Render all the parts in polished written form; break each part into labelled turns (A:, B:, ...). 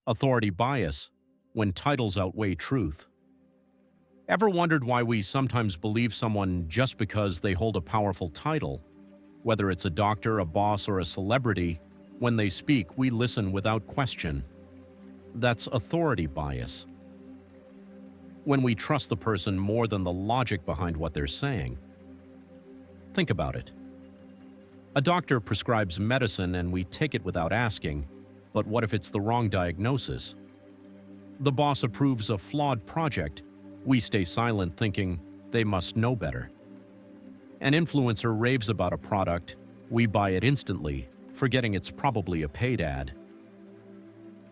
A: Authority bias, when titles outweigh truth. Ever wondered why we sometimes believe someone just because they hold a powerful title? Whether it's a doctor, a boss, or a celebrity, when they speak, we listen without question. That's authority bias. When we trust the person more than the logic behind what they're saying. Think about it. A doctor prescribes medicine and we take it without asking, but what if it's the wrong diagnosis? The boss approves a flawed project. We stay silent thinking they must know better. An influencer raves about a product. We buy it instantly, forgetting it's probably a paid ad.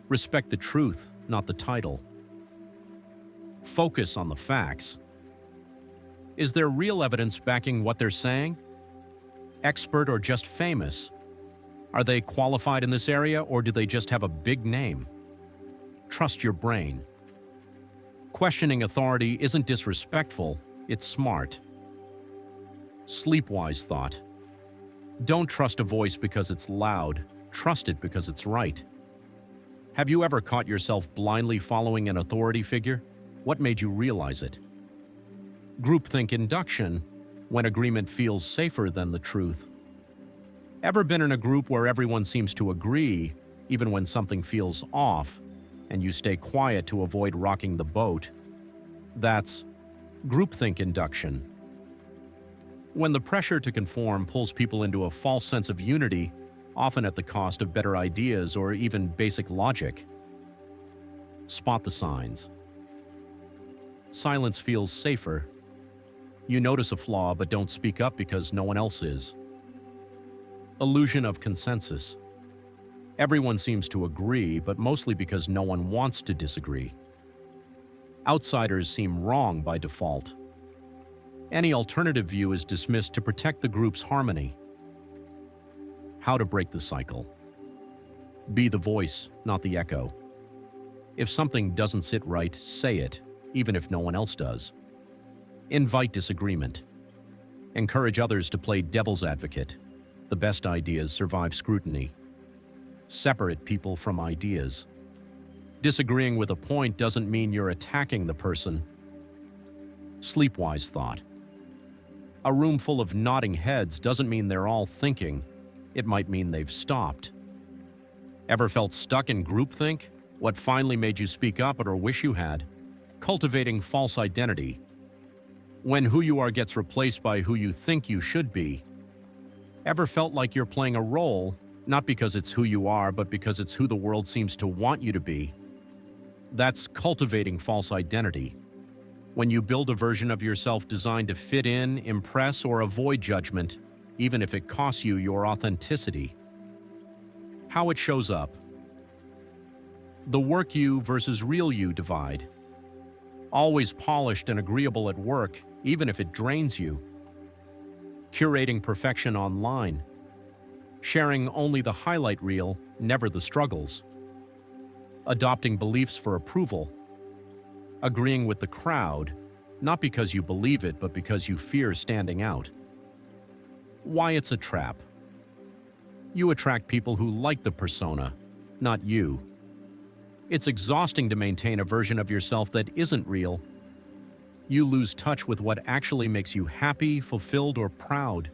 A: Respect the truth, not the title. Focus on the facts. Is there real evidence backing what they're saying? Expert or just famous? Are they qualified in this area or do they just have a big name? Trust your brain. Questioning authority isn't disrespectful, it's smart. Sleepwise thought. Don't trust a voice because it's loud, trust it because it's right. Have you ever caught yourself blindly following an authority figure? What made you realize it? Groupthink induction, when agreement feels safer than the truth. Ever been in a group where everyone seems to agree, even when something feels off, and you stay quiet to avoid rocking the boat? That's groupthink induction. When the pressure to conform pulls people into a false sense of unity, often at the cost of better ideas or even basic logic. Spot the signs. Silence feels safer. You notice a flaw but don't speak up because no one else is. Illusion of consensus. Everyone seems to agree, but mostly because no one wants to disagree. Outsiders seem wrong by default. Any alternative view is dismissed to protect the group's harmony. How to break the cycle. Be the voice, not the echo. If something doesn't sit right, say it, even if no one else does. Invite disagreement. Encourage others to play devil's advocate. The best ideas survive scrutiny. Separate people from ideas. Disagreeing with a point doesn't mean you're attacking the person. Sleepwise thought. A room full of nodding heads doesn't mean they're all thinking. It might mean they've stopped. Ever felt stuck in groupthink? What finally made you speak up or wish you had? Cultivating false identity. When who you are gets replaced by who you think you should be. Ever felt like you're playing a role, not because it's who you are, but because it's who the world seems to want you to be? That's cultivating false identity. When you build a version of yourself designed to fit in, impress, or avoid judgment, even if it costs you your authenticity. How it shows up. The work you versus real you divide. Always polished and agreeable at work, even if it drains you. Curating perfection online. Sharing only the highlight reel, never the struggles. Adopting beliefs for approval. Agreeing with the crowd, not because you believe it, but because you fear standing out. Why it's a trap. You attract people who like the persona, not you. It's exhausting to maintain a version of yourself that isn't real. You lose touch with what actually makes you happy, fulfilled, or proud.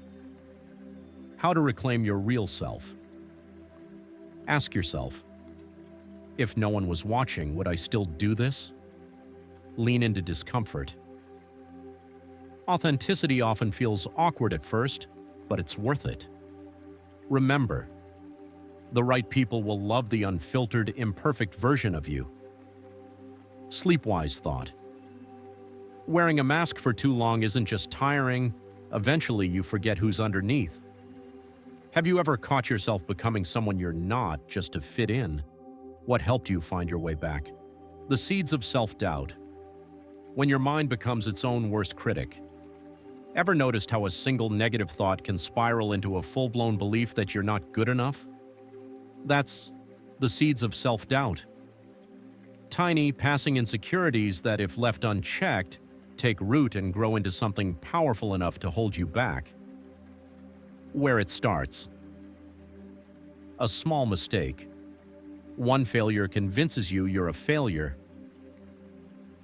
A: How to reclaim your real self. Ask yourself, if no one was watching, would I still do this? Lean into discomfort. Authenticity often feels awkward at first, but it's worth it. Remember, the right people will love the unfiltered, imperfect version of you. Sleepwise thought. Wearing a mask for too long isn't just tiring, eventually you forget who's underneath. Have you ever caught yourself becoming someone you're not just to fit in? What helped you find your way back? The seeds of self-doubt. When your mind becomes its own worst critic. Ever noticed how a single negative thought can spiral into a full-blown belief that you're not good enough? That's the seeds of self-doubt. Tiny, passing insecurities that, if left unchecked, take root and grow into something powerful enough to hold you back. Where it starts. A small mistake. One failure convinces you you're a failure.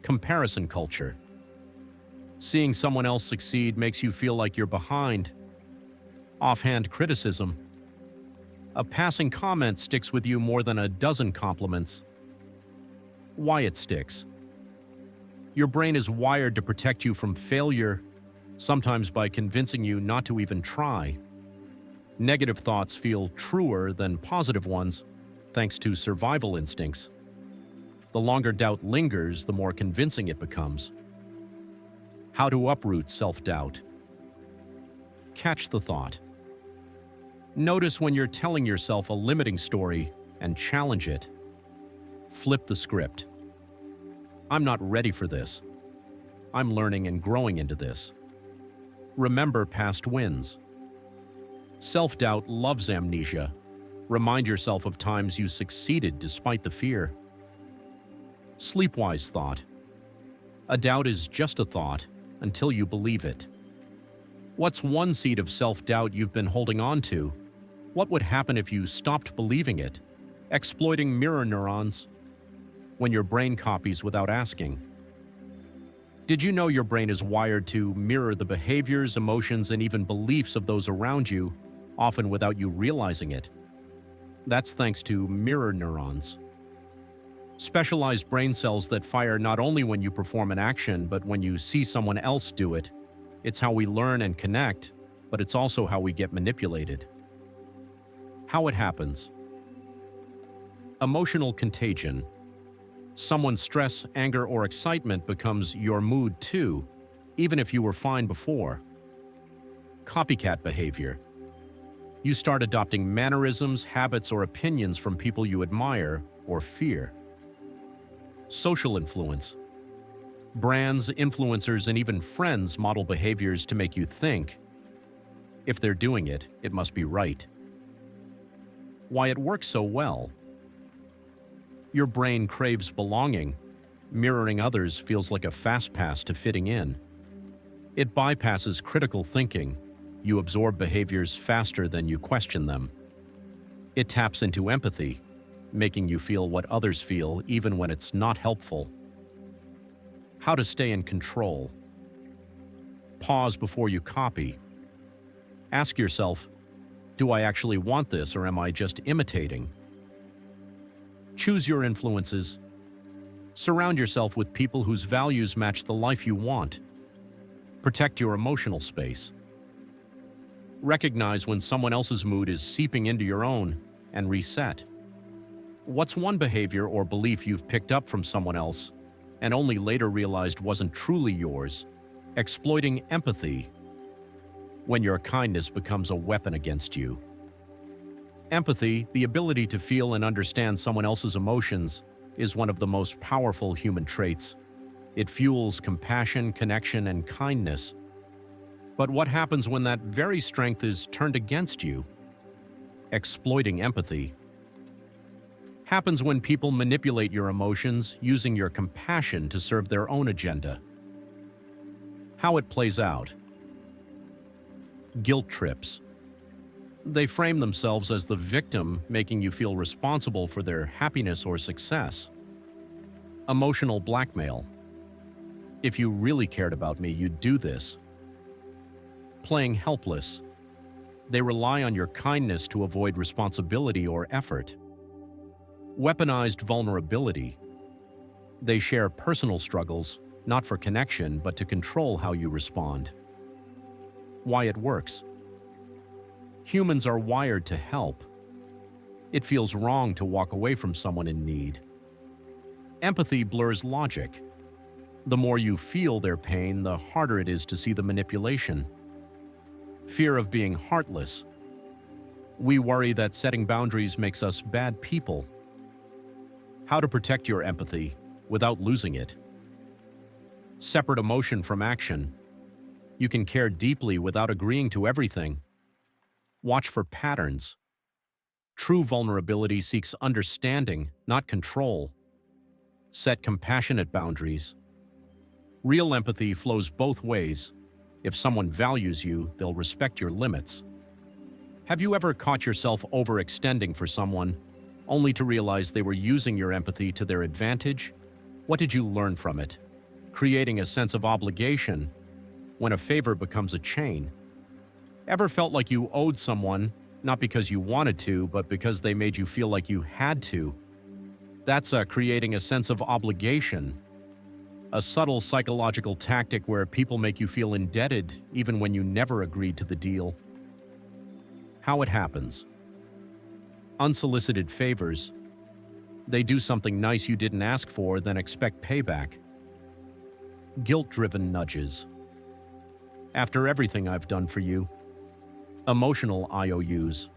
A: Comparison culture. Seeing someone else succeed makes you feel like you're behind. Offhand criticism. A passing comment sticks with you more than a dozen compliments. Why it sticks. Your brain is wired to protect you from failure, sometimes by convincing you not to even try. Negative thoughts feel truer than positive ones, thanks to survival instincts. The longer doubt lingers, the more convincing it becomes. How to uproot self-doubt. Catch the thought. Notice when you're telling yourself a limiting story and challenge it. Flip the script. I'm not ready for this. I'm learning and growing into this. Remember past wins. Self-doubt loves amnesia. Remind yourself of times you succeeded despite the fear. Sleepwise thought. A doubt is just a thought until you believe it. What's one seed of self-doubt you've been holding on to? What would happen if you stopped believing it? Exploiting mirror neurons. When your brain copies without asking. Did you know your brain is wired to mirror the behaviors, emotions, and even beliefs of those around you, often without you realizing it? That's thanks to mirror neurons. Specialized brain cells that fire not only when you perform an action, but when you see someone else do it. It's how we learn and connect, but it's also how we get manipulated. How it happens. Emotional contagion. Someone's stress, anger, or excitement becomes your mood too, even if you were fine before. Copycat behavior. You start adopting mannerisms, habits, or opinions from people you admire or fear. Social influence. Brands, influencers, and even friends model behaviors to make you think, if they're doing it, it must be right. Why it works so well. Your brain craves belonging. Mirroring others feels like a fast pass to fitting in. It bypasses critical thinking. You absorb behaviors faster than you question them. It taps into empathy, making you feel what others feel even when it's not helpful. How to stay in control. Pause before you copy. Ask yourself, do I actually want this or am I just imitating? Choose your influences. Surround yourself with people whose values match the life you want. Protect your emotional space. Recognize when someone else's mood is seeping into your own and reset. What's one behavior or belief you've picked up from someone else and only later realized wasn't truly yours? Exploiting empathy. When your kindness becomes a weapon against you. Empathy, the ability to feel and understand someone else's emotions, is one of the most powerful human traits. It fuels compassion, connection, and kindness. But what happens when that very strength is turned against you? Exploiting empathy. Happens when people manipulate your emotions using your compassion to serve their own agenda. How it plays out. Guilt trips. They frame themselves as the victim, making you feel responsible for their happiness or success. Emotional blackmail. If you really cared about me, you'd do this. Playing helpless. They rely on your kindness to avoid responsibility or effort. Weaponized vulnerability. They share personal struggles, not for connection, but to control how you respond. Why it works. Humans are wired to help. It feels wrong to walk away from someone in need. Empathy blurs logic. The more you feel their pain, the harder it is to see the manipulation. Fear of being heartless. We worry that setting boundaries makes us bad people. How to protect your empathy without losing it. Separate emotion from action. You can care deeply without agreeing to everything. Watch for patterns. True vulnerability seeks understanding, not control. Set compassionate boundaries. Real empathy flows both ways. If someone values you, they'll respect your limits. Have you ever caught yourself overextending for someone, only to realize they were using your empathy to their advantage? What did you learn from it? Creating a sense of obligation when a favor becomes a chain. Ever felt like you owed someone, not because you wanted to, but because they made you feel like you had to? That's creating a sense of obligation. A subtle psychological tactic where people make you feel indebted even when you never agreed to the deal. How it happens. Unsolicited favors. They do something nice you didn't ask for, then expect payback. Guilt-driven nudges. After everything I've done for you. Emotional IOUs.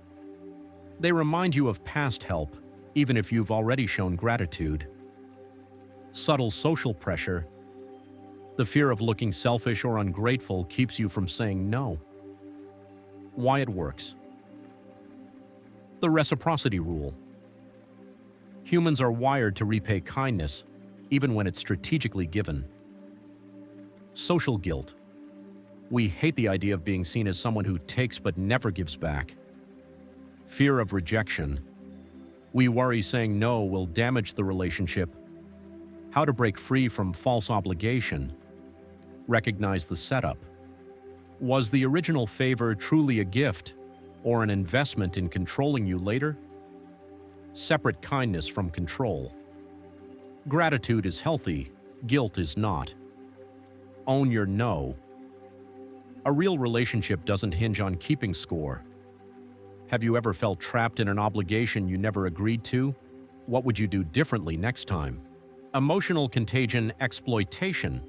A: They remind you of past help, even if you've already shown gratitude. Subtle social pressure. The fear of looking selfish or ungrateful keeps you from saying no. Why it works. The reciprocity rule. Humans are wired to repay kindness, even when it's strategically given. Social guilt. We hate the idea of being seen as someone who takes but never gives back. Fear of rejection. We worry saying no will damage the relationship. How to break free from false obligation. Recognize the setup. Was the original favor truly a gift or an investment in controlling you later? Separate kindness from control. Gratitude is healthy, guilt is not. Own your no. A real relationship doesn't hinge on keeping score. Have you ever felt trapped in an obligation you never agreed to? What would you do differently next time? Emotional contagion exploitation.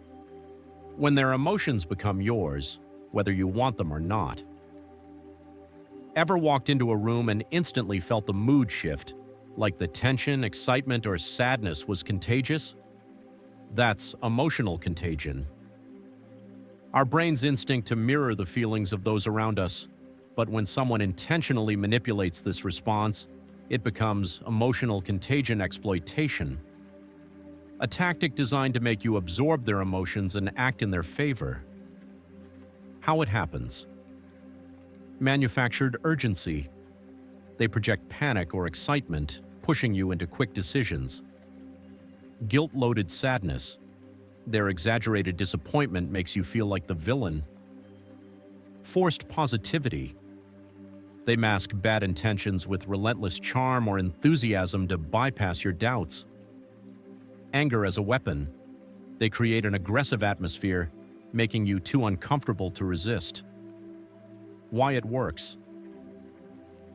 A: When their emotions become yours, whether you want them or not. Ever walked into a room and instantly felt the mood shift, like the tension, excitement, or sadness was contagious? That's emotional contagion. Our brain's instinct to mirror the feelings of those around us, but when someone intentionally manipulates this response, it becomes emotional contagion exploitation. A tactic designed to make you absorb their emotions and act in their favor. How it happens. Manufactured urgency. They project panic or excitement, pushing you into quick decisions. Guilt-loaded sadness. Their exaggerated disappointment makes you feel like the villain. Forced positivity. They mask bad intentions with relentless charm or enthusiasm to bypass your doubts. Anger as a weapon. They create an aggressive atmosphere, making you too uncomfortable to resist. Why it works.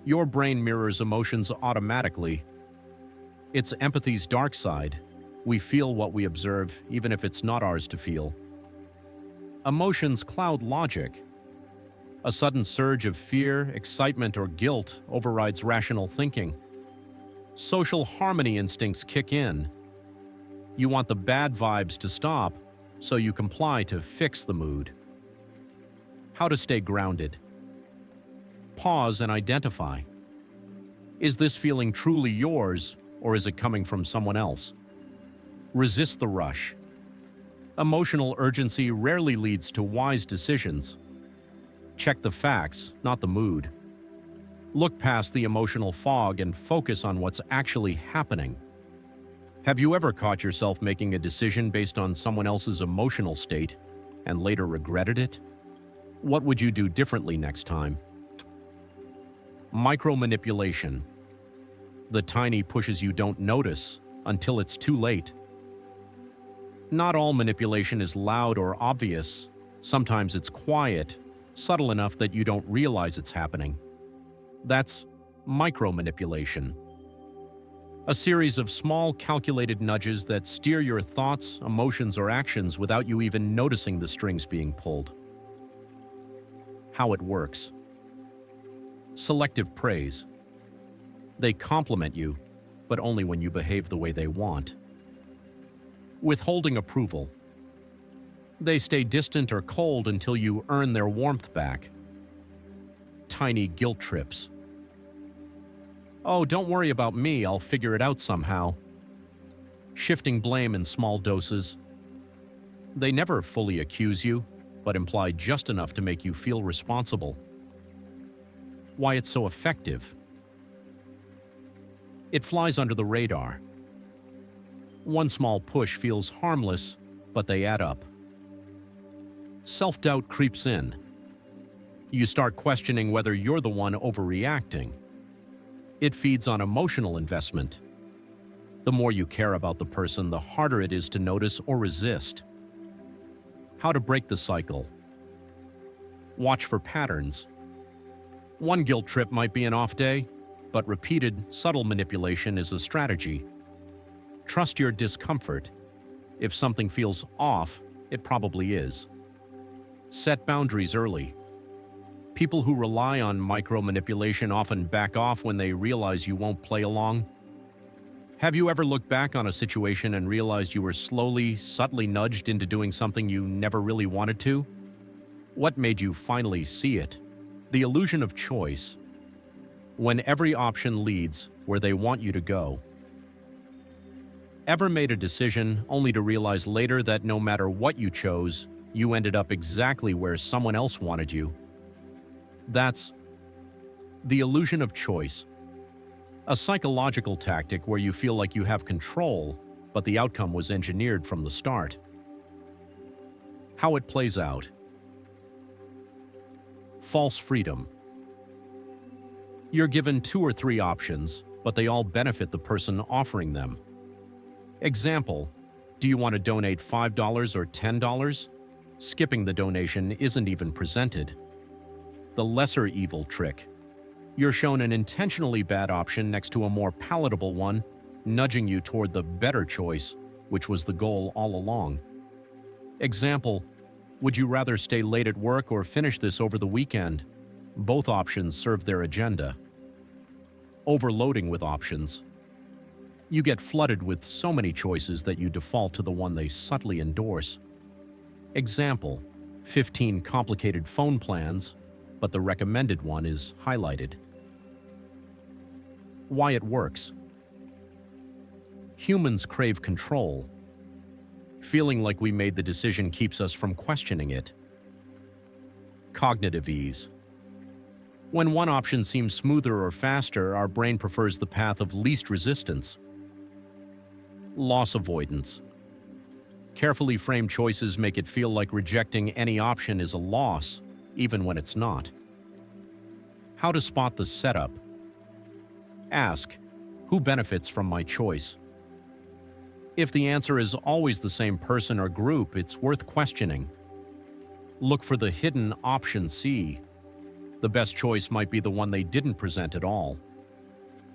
A: Your brain mirrors emotions automatically. It's empathy's dark side. We feel what we observe, even if it's not ours to feel. Emotions cloud logic. A sudden surge of fear, excitement, or guilt overrides rational thinking. Social harmony instincts kick in. You want the bad vibes to stop, so you comply to fix the mood. How to stay grounded. Pause and identify. Is this feeling truly yours, or is it coming from someone else? Resist the rush. Emotional urgency rarely leads to wise decisions. Check the facts, not the mood. Look past the emotional fog and focus on what's actually happening. Have you ever caught yourself making a decision based on someone else's emotional state and later regretted it? What would you do differently next time? Micromanipulation. The tiny pushes you don't notice until it's too late. Not all manipulation is loud or obvious. Sometimes it's quiet, subtle enough that you don't realize it's happening. That's micromanipulation. A series of small, calculated nudges that steer your thoughts, emotions, or actions without you even noticing the strings being pulled. How it works. Selective praise. They compliment you, but only when you behave the way they want. Withholding approval. They stay distant or cold until you earn their warmth back. Tiny guilt trips. Oh, don't worry about me, I'll figure it out somehow. Shifting blame in small doses. They never fully accuse you, but imply just enough to make you feel responsible. Why it's so effective. It flies under the radar. One small push feels harmless, but they add up. Self-doubt creeps in. You start questioning whether you're the one overreacting. It feeds on emotional investment. The more you care about the person, the harder it is to notice or resist. How to break the cycle. Watch for patterns. One guilt trip might be an off day, but repeated, subtle manipulation is a strategy. Trust your discomfort. If something feels off, it probably is. Set boundaries early. People who rely on micromanipulation often back off when they realize you won't play along. Have you ever looked back on a situation and realized you were slowly, subtly nudged into doing something you never really wanted to? What made you finally see it? The illusion of choice. When every option leads where they want you to go. Ever made a decision only to realize later that no matter what you chose, you ended up exactly where someone else wanted you? That's the illusion of choice. A psychological tactic where you feel like you have control, but the outcome was engineered from the start. How it plays out. False freedom. You're given 2 or 3 options, but they all benefit the person offering them. Example, do you want to donate $5 or $10? Skipping the donation isn't even presented. The lesser evil trick. You're shown an intentionally bad option next to a more palatable one, nudging you toward the better choice, which was the goal all along. Example, would you rather stay late at work or finish this over the weekend? Both options serve their agenda. Overloading with options. You get flooded with so many choices that you default to the one they subtly endorse. Example, 15 complicated phone plans, but the recommended one is highlighted. Why it works. Humans crave control. Feeling like we made the decision keeps us from questioning it. Cognitive ease. When one option seems smoother or faster, our brain prefers the path of least resistance. Loss avoidance. Carefully framed choices make it feel like rejecting any option is a loss, even when it's not. How to spot the setup. Ask, who benefits from my choice? If the answer is always the same person or group, it's worth questioning. Look for the hidden option C. The best choice might be the one they didn't present at all.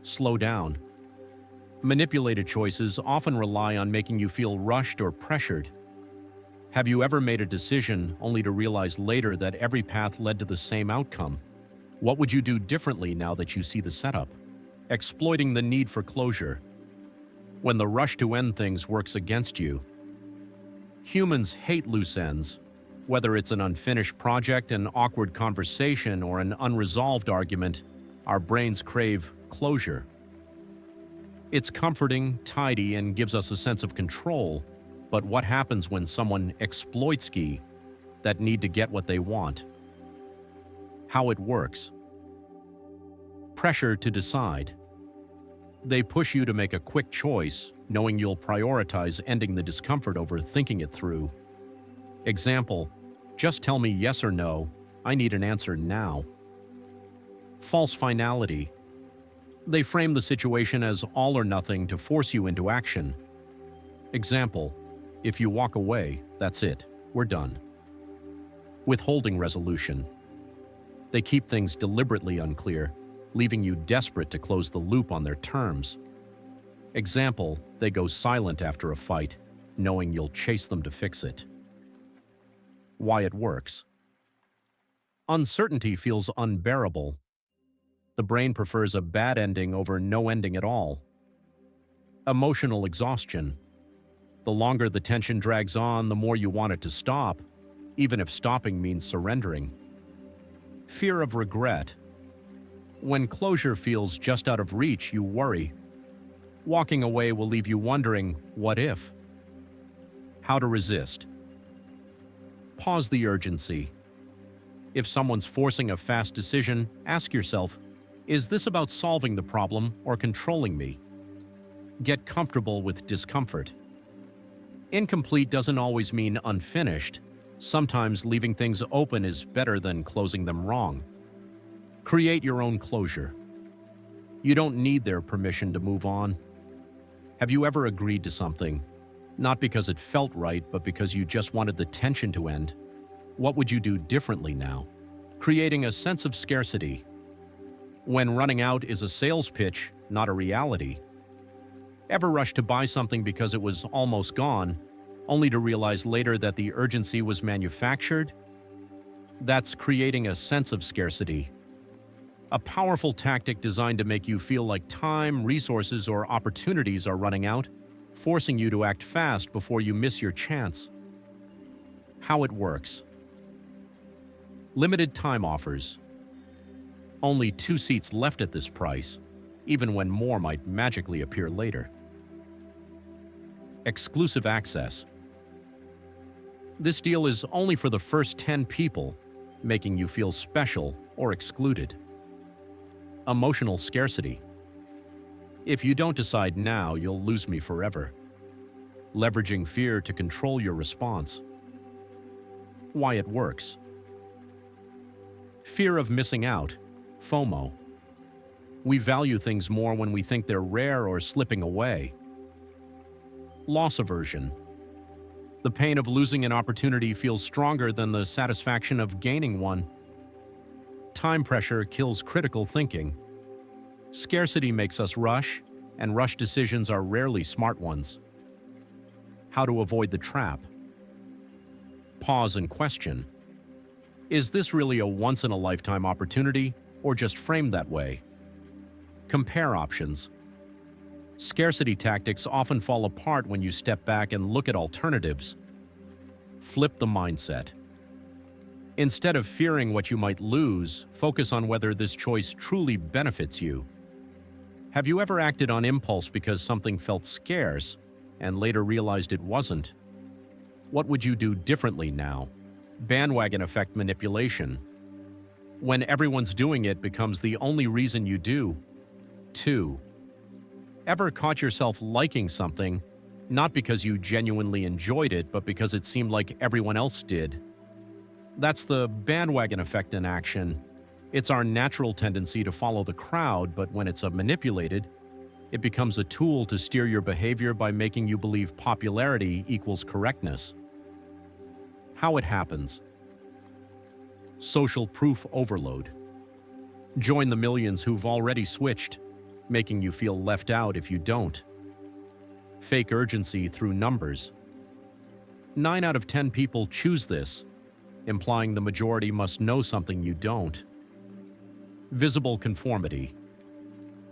A: Slow down. Manipulated choices often rely on making you feel rushed or pressured. Have you ever made a decision only to realize later that every path led to the same outcome? What would you do differently now that you see the setup? Exploiting the need for closure. When the rush to end things works against you. Humans hate loose ends. Whether it's an unfinished project, an awkward conversation, or an unresolved argument, our brains crave closure. It's comforting, tidy, and gives us a sense of control, but what happens when someone exploits that need to get what they want? How it works. Pressure to decide. They push you to make a quick choice, knowing you'll prioritize ending the discomfort over thinking it through. Example, just tell me yes or no, I need an answer now. False finality. They frame the situation as all or nothing to force you into action. Example, if you walk away, that's it, we're done. Withholding resolution. They keep things deliberately unclear, leaving you desperate to close the loop on their terms. Example, they go silent after a fight, knowing you'll chase them to fix it. Why it works. Uncertainty feels unbearable. The brain prefers a bad ending over no ending at all. Emotional exhaustion. The longer the tension drags on, the more you want it to stop, even if stopping means surrendering. Fear of regret. When closure feels just out of reach, you worry. Walking away will leave you wondering, what if? How to resist. Pause the urgency. If someone's forcing a fast decision, ask yourself, is this about solving the problem or controlling me? Get comfortable with discomfort. Incomplete doesn't always mean unfinished. Sometimes leaving things open is better than closing them wrong. Create your own closure. You don't need their permission to move on. Have you ever agreed to something, not because it felt right, but because you just wanted the tension to end? What would you do differently now? Creating a sense of scarcity. When running out is a sales pitch, not a reality. Ever rush to buy something because it was almost gone, only to realize later that the urgency was manufactured? That's creating a sense of scarcity. A powerful tactic designed to make you feel like time, resources, or opportunities are running out, forcing you to act fast before you miss your chance. How it works. Limited time offers. Only 2 seats left at this price, even when more might magically appear later. Exclusive access. This deal is only for the first 10 people, making you feel special or excluded. Emotional scarcity. If you don't decide now, you'll lose me forever. Leveraging fear to control your response. Why it works. Fear of missing out, FOMO. We value things more when we think they're rare or slipping away. Loss aversion. The pain of losing an opportunity feels stronger than the satisfaction of gaining one. Time pressure kills critical thinking. Scarcity makes us rush, and rush decisions are rarely smart ones. How to avoid the trap. Pause and question. Is this really a once-in-a-lifetime opportunity, or just framed that way? Compare options. Scarcity tactics often fall apart when you step back and look at alternatives. Flip the mindset. Instead of fearing what you might lose, focus on whether this choice truly benefits you. Have you ever acted on impulse because something felt scarce and later realized it wasn't? What would you do differently now? Bandwagon effect manipulation. When everyone's doing it becomes the only reason you do. 2. Ever caught yourself liking something, not because you genuinely enjoyed it, but because it seemed like everyone else did? That's the bandwagon effect in action. It's our natural tendency to follow the crowd, but when it's manipulated, it becomes a tool to steer your behavior by making you believe popularity equals correctness. How it happens. Social proof overload. Join the millions who've already switched, making you feel left out if you don't. Fake urgency through numbers. 9 out of 10 people choose this, implying the majority must know something you don't. Visible conformity.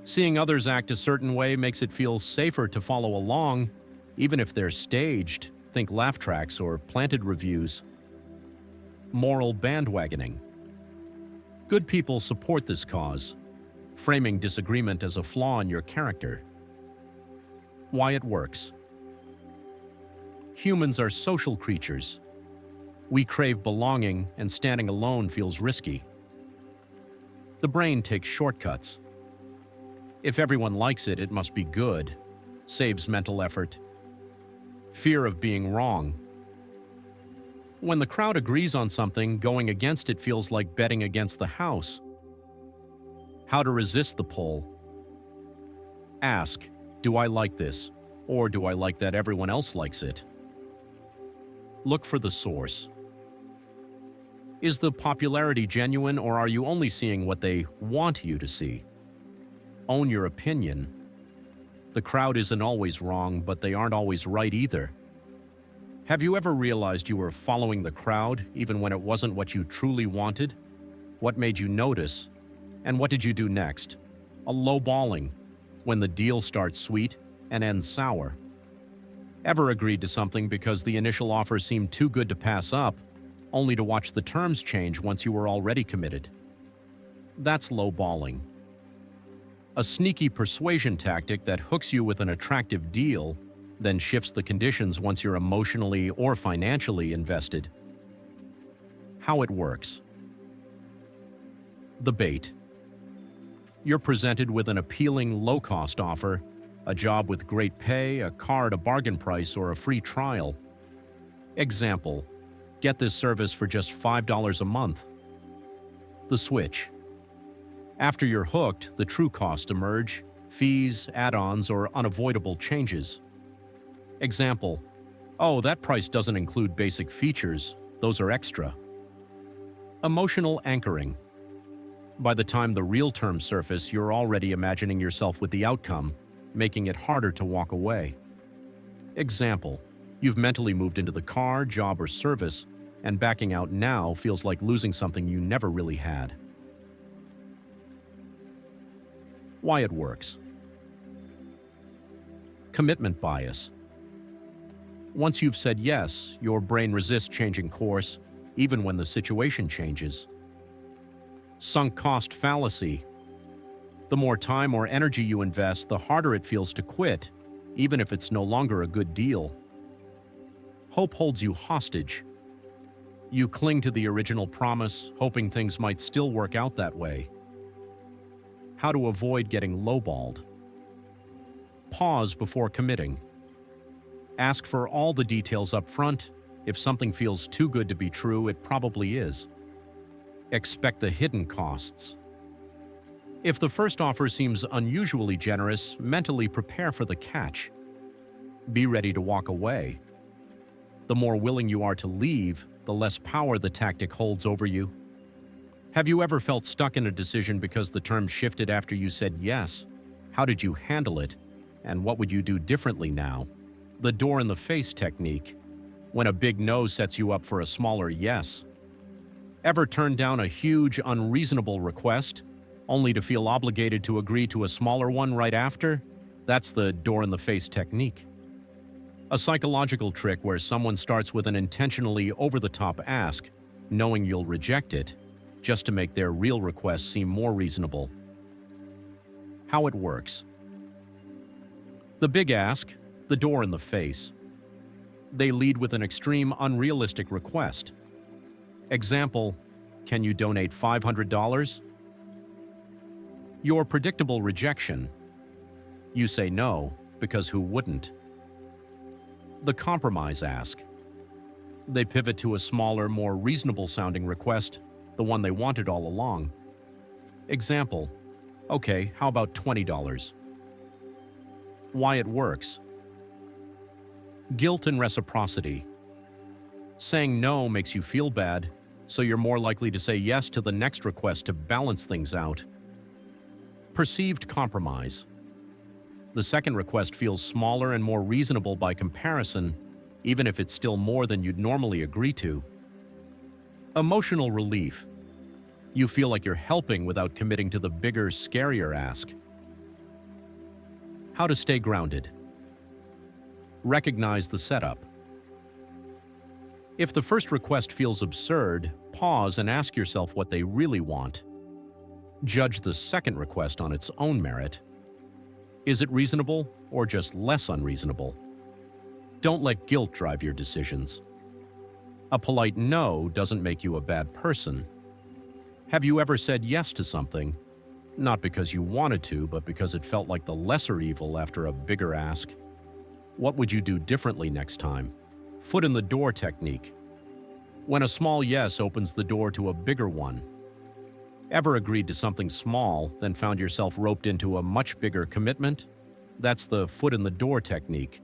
A: Seeing others act a certain way makes it feel safer to follow along, even if they're staged, think laugh tracks or planted reviews. Moral bandwagoning. Good people support this cause, framing disagreement as a flaw in your character. Why it works. Humans are social creatures. We crave belonging, and standing alone feels risky. The brain takes shortcuts. If everyone likes it, it must be good. Saves mental effort. Fear of being wrong. When the crowd agrees on something, going against it feels like betting against the house. How to resist the pull. Ask, do I like this? Or do I like that everyone else likes it? Look for the source. Is the popularity genuine, or are you only seeing what they want you to see? Own your opinion. The crowd isn't always wrong, but they aren't always right either. Have you ever realized you were following the crowd, even when it wasn't what you truly wanted? What made you notice? And what did you do next? A lowballing, when the deal starts sweet and ends sour. Ever agreed to something because the initial offer seemed too good to pass up, only to watch the terms change once you were already committed? That's lowballing. A sneaky persuasion tactic that hooks you with an attractive deal, then shifts the conditions once you're emotionally or financially invested. How it works. The bait. You're presented with an appealing low-cost offer, A job with great pay, a car at a bargain price, or a free trial. Example, get this service for just $5 a month. The switch. After you're hooked, the true costs emerge: fees, add-ons, or unavoidable changes. Example, oh, that price doesn't include basic features, those are extra. Emotional anchoring. By the time the real terms surface, you're already imagining yourself with the outcome, making it harder to walk away. Example, you've mentally moved into the car, job, or service, and backing out now feels like losing something you never really had. Why it works. Commitment bias. Once you've said yes, your brain resists changing course, even when the situation changes. Sunk cost fallacy. The more time or energy you invest, the harder it feels to quit, even if it's no longer a good deal. Hope holds you hostage. You cling to the original promise, hoping things might still work out that way. How to avoid getting lowballed. Pause before committing. Ask for all the details up front. If something feels too good to be true, it probably is. Expect the hidden costs. If the first offer seems unusually generous, mentally prepare for the catch. Be ready to walk away. The more willing you are to leave, the less power the tactic holds over you. Have you ever felt stuck in a decision because the terms shifted after you said yes? How did you handle it? And what would you do differently now? The door-in-the-face technique. When a big no sets you up for a smaller yes. Ever turned down a huge, unreasonable request, only to feel obligated to agree to a smaller one right after? That's the door-in-the-face technique. A psychological trick where someone starts with an intentionally over-the-top ask, knowing you'll reject it, just to make their real request seem more reasonable. How it works. The big ask, the door in the face. They lead with an extreme, unrealistic request. Example, can you donate $500? Your predictable rejection. You say no, because who wouldn't? The compromise ask. They pivot to a smaller, more reasonable-sounding request, the one they wanted all along. Example, okay, how about $20? Why it works. Guilt and reciprocity. Saying no makes you feel bad, so you're more likely to say yes to the next request to balance things out. Perceived compromise. The second request feels smaller and more reasonable by comparison, even if it's still more than you'd normally agree to. Emotional relief. You feel like you're helping without committing to the bigger, scarier ask. How to stay grounded. Recognize the setup. If the first request feels absurd, pause and ask yourself what they really want. Judge the second request on its own merit. Is it reasonable or just less unreasonable? Don't let guilt drive your decisions. A polite no doesn't make you a bad person. Have you ever said yes to something, not because you wanted to, but because it felt like the lesser evil after a bigger ask? What would you do differently next time? Foot in the door technique. When a small yes opens the door to a bigger one. Ever agreed to something small, then found yourself roped into a much bigger commitment? That's the foot in the door technique.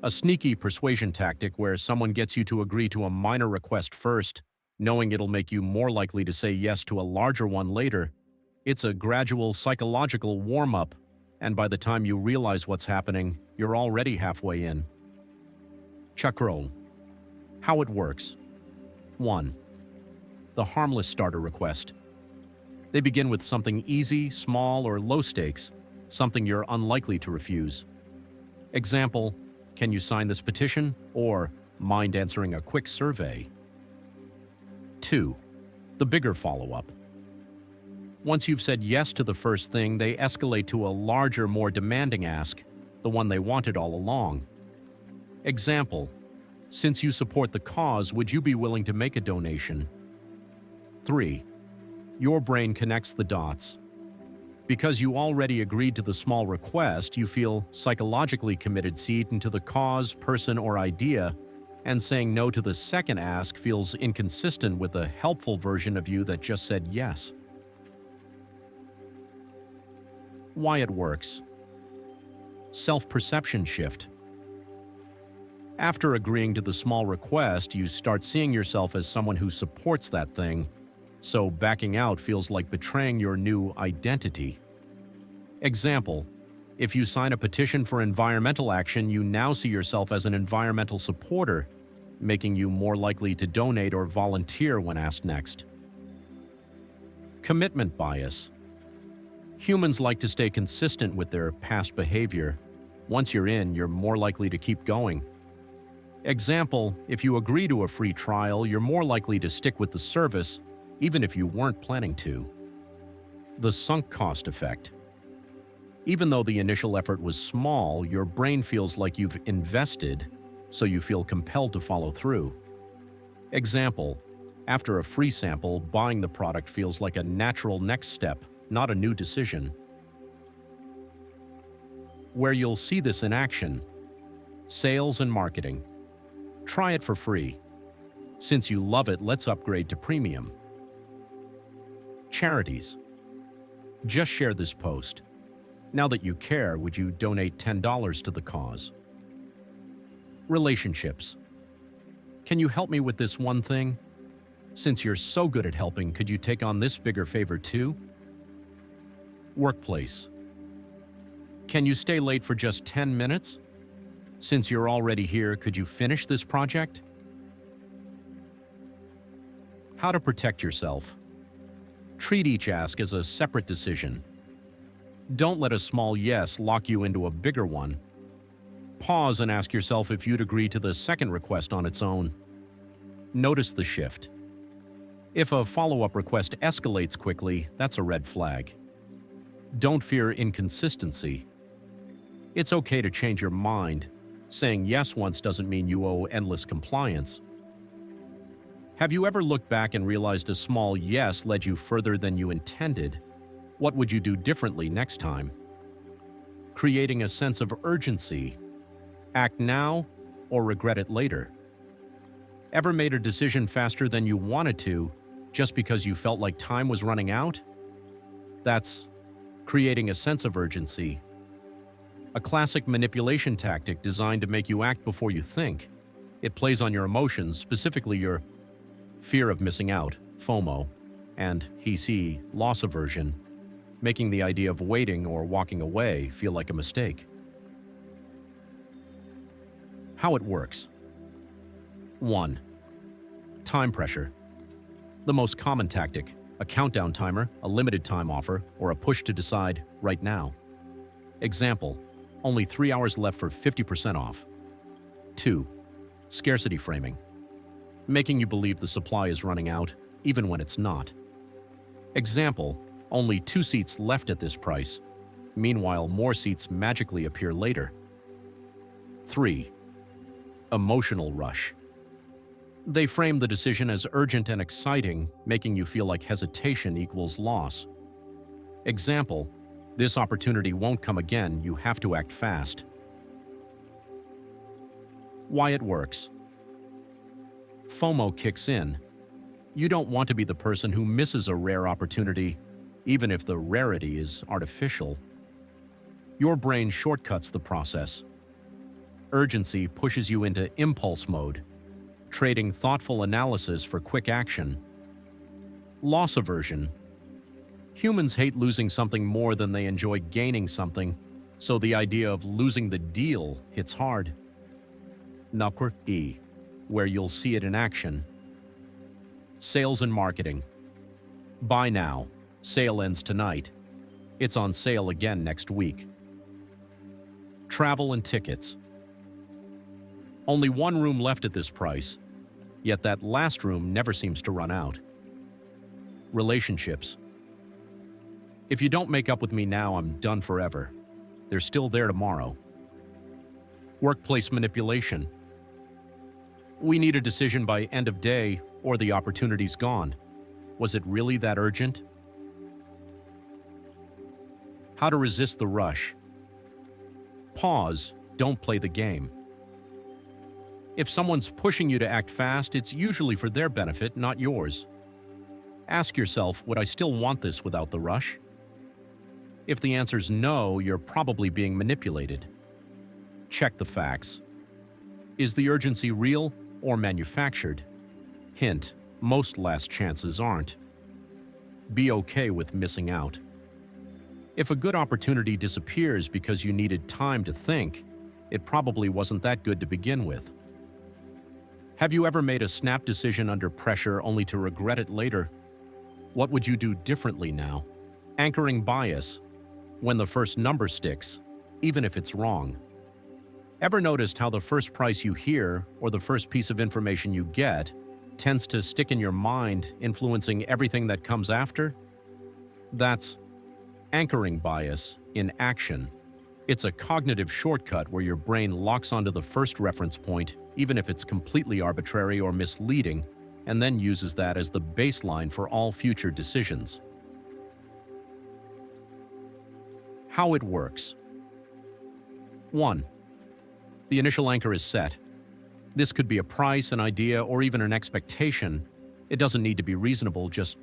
A: A sneaky persuasion tactic where someone gets you to agree to a minor request first, knowing it'll make you more likely to say yes to a larger one later. It's a gradual psychological warm-up, and by the time you realize what's happening, you're already halfway in. Chakrol. How it works. 1. The harmless starter request. They begin with something easy, small, or low stakes, something you're unlikely to refuse. Example, can you sign this petition? Or, mind answering a quick survey? 2. The bigger follow-up. Once you've said yes to the first thing, they escalate to a larger, more demanding ask, the one they wanted all along. Example, since you support the cause, would you be willing to make a donation? 3. Your brain connects the dots. Because you already agreed to the small request, you feel psychologically committed into the cause, person, or idea, and saying no to the second ask feels inconsistent with the helpful version of you that just said yes. Why it works. Self-perception shift. After agreeing to the small request, you start seeing yourself as someone who supports that thing, so backing out feels like betraying your new identity. Example, if you sign a petition for environmental action, you now see yourself as an environmental supporter, making you more likely to donate or volunteer when asked next. Commitment bias. Humans like to stay consistent with their past behavior. Once you're in, you're more likely to keep going. Example, if you agree to a free trial, you're more likely to stick with the service, even if you weren't planning to. The sunk cost effect. Even though the initial effort was small, your brain feels like you've invested, so you feel compelled to follow through. Example, after a free sample, buying the product feels like a natural next step, not a new decision. Where you'll see this in action. Sales and marketing. Try it for free. Since you love it, let's upgrade to premium. Charities. Just share this post. Now that you care, would you donate $10 to the cause? Relationships. Can you help me with this one thing? Since you're so good at helping, could you take on this bigger favor too? Workplace. Can you stay late for just 10 minutes? Since you're already here, could you finish this project? How to protect yourself. Treat each ask as a separate decision. Don't let a small yes lock you into a bigger one. Pause and ask yourself if you'd agree to the second request on its own. Notice the shift. If a follow-up request escalates quickly, that's a red flag. Don't fear inconsistency. It's okay to change your mind. Saying yes once doesn't mean you owe endless compliance. Have you ever looked back and realized a small yes led you further than you intended? What would you do differently next time? Creating a sense of urgency. Act now or regret it later. Ever made a decision faster than you wanted to just because you felt like time was running out? That's creating a sense of urgency. A classic manipulation tactic designed to make you act before you think. It plays on your emotions, specifically your fear of missing out, FOMO, and he/she, loss aversion, making the idea of waiting or walking away feel like a mistake. How it works. 1. Time pressure. The most common tactic, a countdown timer, a limited time offer, or a push to decide right now. Example, only 3 hours left for 50% off. 2. Scarcity framing. Making you believe the supply is running out, even when it's not. Example, only 2 seats left at this price. Meanwhile, more seats magically appear later. 3. Emotional rush. They frame the decision as urgent and exciting, making you feel like hesitation equals loss. Example, this opportunity won't come again, you have to act fast. Why it works. FOMO kicks in. You don't want to be the person who misses a rare opportunity, even if the rarity is artificial. Your brain shortcuts the process. Urgency pushes you into impulse mode, trading thoughtful analysis for quick action. Loss aversion. Humans hate losing something more than they enjoy gaining something, so the idea of losing the deal hits hard. Nakr E, where you'll see it in action. Sales and marketing. Buy now. Sale ends tonight. It's on sale again next week. Travel and tickets. Only one room left at this price, yet that last room never seems to run out. Relationships. If you don't make up with me now, I'm done forever. They're still there tomorrow. Workplace manipulation. We need a decision by end of day or the opportunity's gone. Was it really that urgent? How to resist the rush. Pause, don't play the game. If someone's pushing you to act fast, it's usually for their benefit, not yours. Ask yourself, would I still want this without the rush? If the answer's no, you're probably being manipulated. Check the facts. Is the urgency real or manufactured? Hint, most last chances aren't. Be okay with missing out. If a good opportunity disappears because you needed time to think, it probably wasn't that good to begin with. Have you ever made a snap decision under pressure only to regret it later? What would you do differently now? Anchoring bias. When the first number sticks, even if it's wrong. Ever noticed how the first price you hear or the first piece of information you get tends to stick in your mind, influencing everything that comes after? That's anchoring bias in action. It's a cognitive shortcut where your brain locks onto the first reference point, even if it's completely arbitrary or misleading, and then uses that as the baseline for all future decisions. How it works. 1. The initial anchor is set. This could be a price, an idea, or even an expectation. It doesn't need to be reasonable, just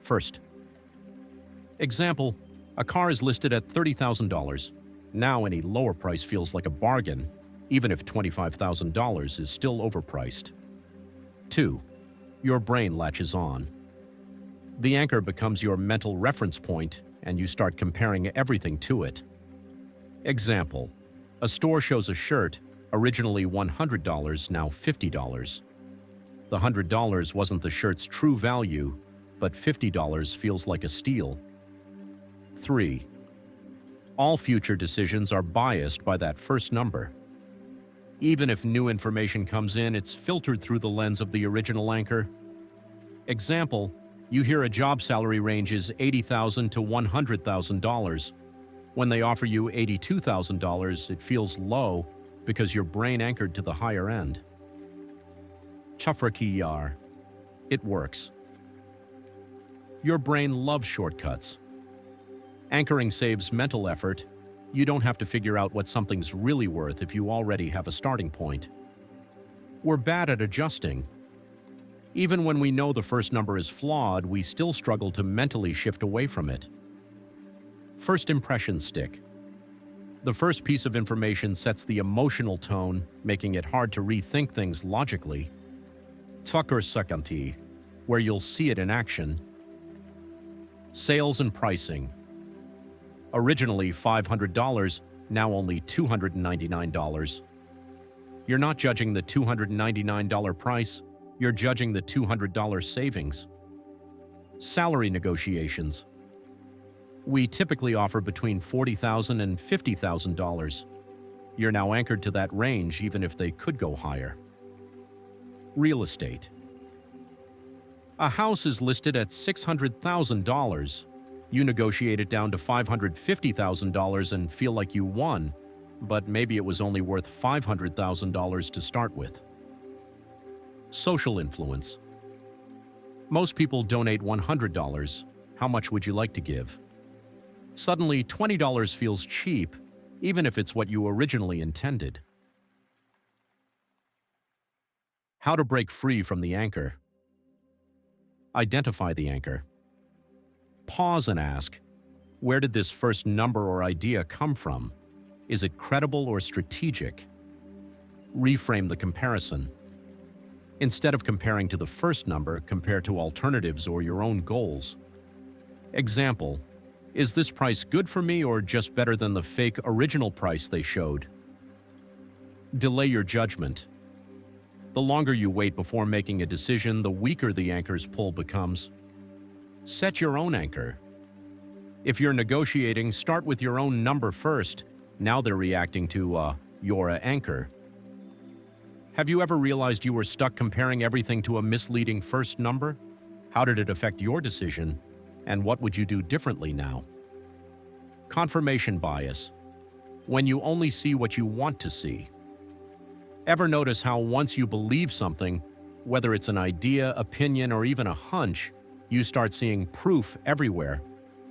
A: first. Example, a car is listed at $30,000. Now any lower price feels like a bargain, even if $25,000 is still overpriced. 2. Your brain latches on. The anchor becomes your mental reference point, and you start comparing everything to it. Example, a store shows a shirt, originally $100, now $50. The $100 wasn't the shirt's true value, but $50 feels like a steal. 3. All future decisions are biased by that first number. Even if new information comes in, it's filtered through the lens of the original anchor. Example, you hear a job salary range is $80,000 to $100,000. When they offer you $82,000, it feels low because your brain anchored to the higher end. Chafrakiyar. It works. Your brain loves shortcuts. Anchoring saves mental effort. You don't have to figure out what something's really worth if you already have a starting point. We're bad at adjusting. Even when we know the first number is flawed, we still struggle to mentally shift away from it. First impressions stick. The first piece of information sets the emotional tone, making it hard to rethink things logically. Tucker Sakanti, where you'll see it in action. Sales and pricing. Originally $500, now only $299. You're not judging the $299 price, you're judging the $200 savings. Salary negotiations. We typically offer between $40,000 and $50,000. You're now anchored to that range even if they could go higher. Real estate. A house is listed at $600,000. You negotiate it down to $550,000 and feel like you won, but maybe it was only worth $500,000 to start with. Social influence. Most people donate $100. How much would you like to give? Suddenly, $20 feels cheap, even if it's what you originally intended. How to break free from the anchor. Identify the anchor. Pause and ask, where did this first number or idea come from? Is it credible or strategic? Reframe the comparison. Instead of comparing to the first number, compare to alternatives or your own goals. Example, is this price good for me or just better than the fake original price they showed? Delay your judgment. The longer you wait before making a decision, the weaker the anchor's pull becomes. Set your own anchor. If you're negotiating, start with your own number first. Now they're reacting to your anchor. Have you ever realized you were stuck comparing everything to a misleading first number? How did it affect your decision? And what would you do differently now? Confirmation bias. When you only see what you want to see. Ever notice how once you believe something, whether it's an idea, opinion, or even a hunch, you start seeing proof everywhere?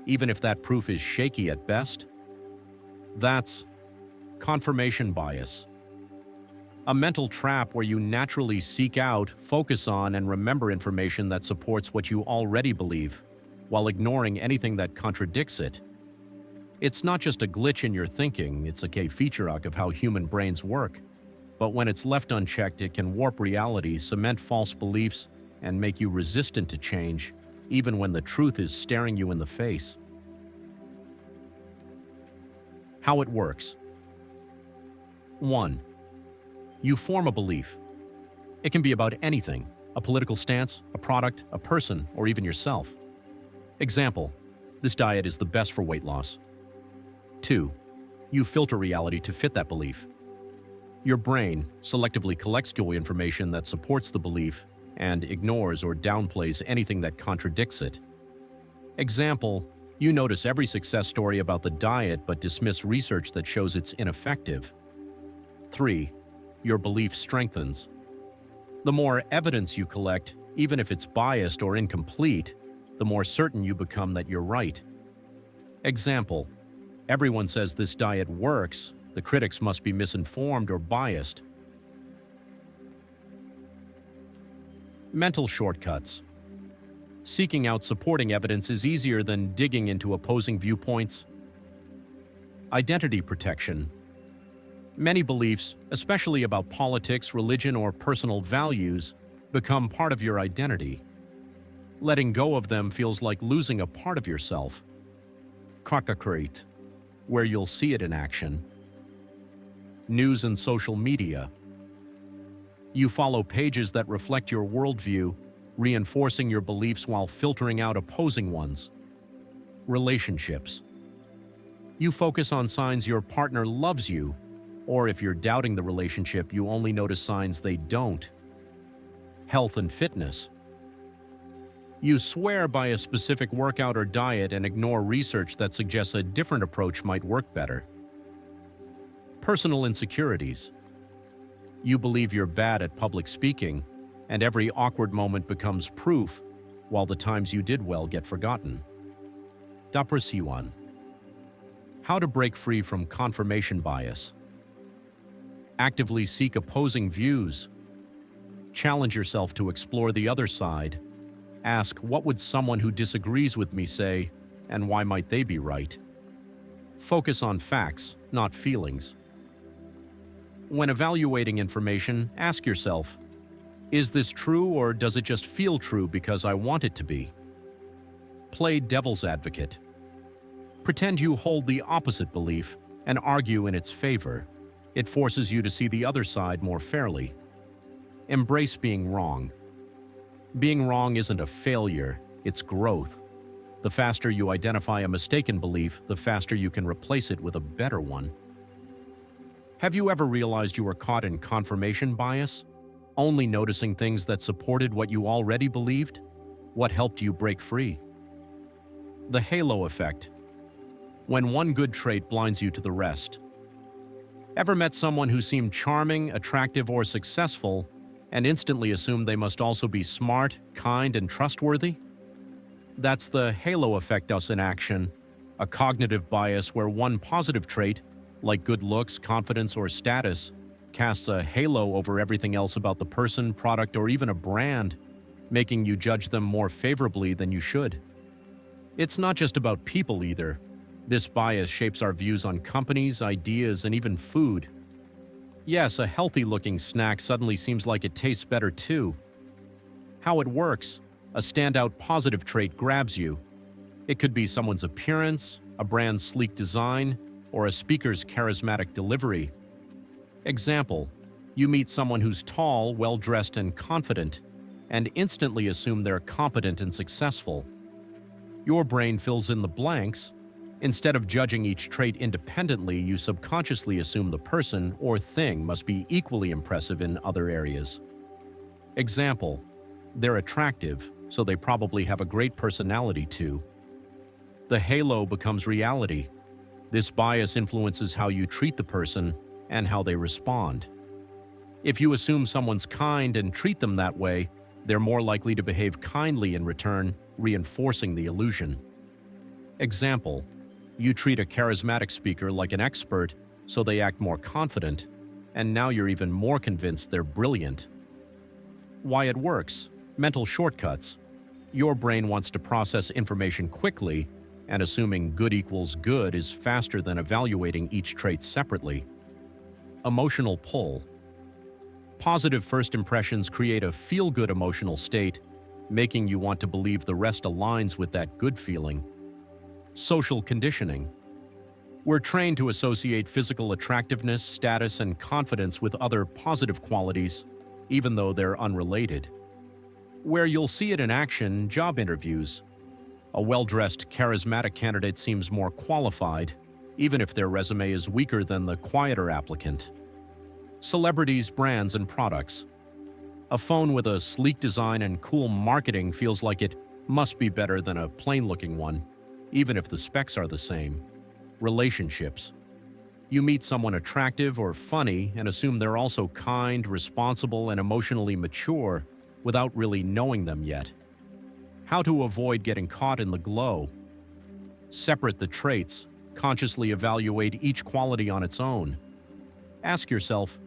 A: even if that proof is shaky at best? That's confirmation bias. A mental trap where you naturally seek out, focus on, and remember information that supports what you already believe, while ignoring anything that contradicts it. It's not just a glitch in your thinking, it's a key feature of how human brains work. But when it's left unchecked, it can warp reality, cement false beliefs, and make you resistant to change, even when the truth is staring you in the face. How it works. 1. You form a belief. It can be about anything: a political stance, a product, a person, or even yourself. Example: this diet is the best for weight loss. 2. You filter reality to fit that belief. Your brain selectively collects information that supports the belief and ignores or downplays anything that contradicts it. Example: you notice every success story about the diet but dismiss research that shows it's ineffective. 3. Your belief strengthens. The more evidence you collect, even if it's biased or incomplete, the more certain you become that you're right. Example: everyone says this diet works, the critics must be misinformed or biased. Mental shortcuts. Seeking out supporting evidence is easier than digging into opposing viewpoints. Identity protection. Many beliefs, especially about politics, religion, or personal values, become part of your identity. Letting go of them feels like losing a part of yourself. Concrete, where you'll see it in action. News and social media. You follow pages that reflect your worldview, reinforcing your beliefs while filtering out opposing ones. Relationships. You focus on signs your partner loves you, or if you're doubting the relationship, you only notice signs they don't. Health and fitness. You swear by a specific workout or diet and ignore research that suggests a different approach might work better. Personal insecurities. You believe you're bad at public speaking, and every awkward moment becomes proof, while the times you did well get forgotten. Depression. How to break free from confirmation bias. Actively seek opposing views. Challenge yourself to explore the other side. Ask, what would someone who disagrees with me say, and why might they be right? Focus on facts, not feelings. When evaluating information, ask yourself, is this true or does it just feel true because I want it to be? Play devil's advocate. Pretend you hold the opposite belief and argue in its favor. It forces you to see the other side more fairly. Embrace being wrong. Being wrong isn't a failure, it's growth. The faster you identify a mistaken belief, the faster you can replace it with a better one. Have you ever realized you were caught in confirmation bias? Only noticing things that supported what you already believed? What helped you break free? The halo effect. When one good trait blinds you to the rest. Ever met someone who seemed charming, attractive, or successful, and instantly assumed they must also be smart, kind, and trustworthy? That's the halo effect in action, a cognitive bias where one positive trait, like good looks, confidence, or status, casts a halo over everything else about the person, product, or even a brand, making you judge them more favorably than you should. It's not just about people either. This bias shapes our views on companies, ideas, and even food. Yes, a healthy-looking snack suddenly seems like it tastes better too. How it works: a standout positive trait grabs you. It could be someone's appearance, a brand's sleek design, or a speaker's charismatic delivery. Example: you meet someone who's tall, well-dressed, and confident, and instantly assume they're competent and successful. Your brain fills in the blanks. Instead of judging each trait independently, you subconsciously assume the person or thing must be equally impressive in other areas. Example: they're attractive, so they probably have a great personality too. The halo becomes reality. This bias influences how you treat the person and how they respond. If you assume someone's kind and treat them that way, they're more likely to behave kindly in return, reinforcing the illusion. Example, you treat a charismatic speaker like an expert, so they act more confident, and now you're even more convinced they're brilliant. Why it works: mental shortcuts. Your brain wants to process information quickly, and assuming good equals good is faster than evaluating each trait separately. Emotional pull. Positive first impressions create a feel-good emotional state, making you want to believe the rest aligns with that good feeling. Social conditioning. We're trained to associate physical attractiveness, status, and confidence with other positive qualities, even though they're unrelated. Where you'll see it in action: job interviews. A well-dressed, charismatic candidate seems more qualified, even if their resume is weaker than the quieter applicant. Celebrities, brands, and products. A phone with a sleek design and cool marketing feels like it must be better than a plain-looking one, even if the specs are the same. Relationships. You meet someone attractive or funny and assume they're also kind, responsible, and emotionally mature without really knowing them yet. How to avoid getting caught in the glow. Separate the traits. Consciously evaluate each quality on its own. Ask yourself,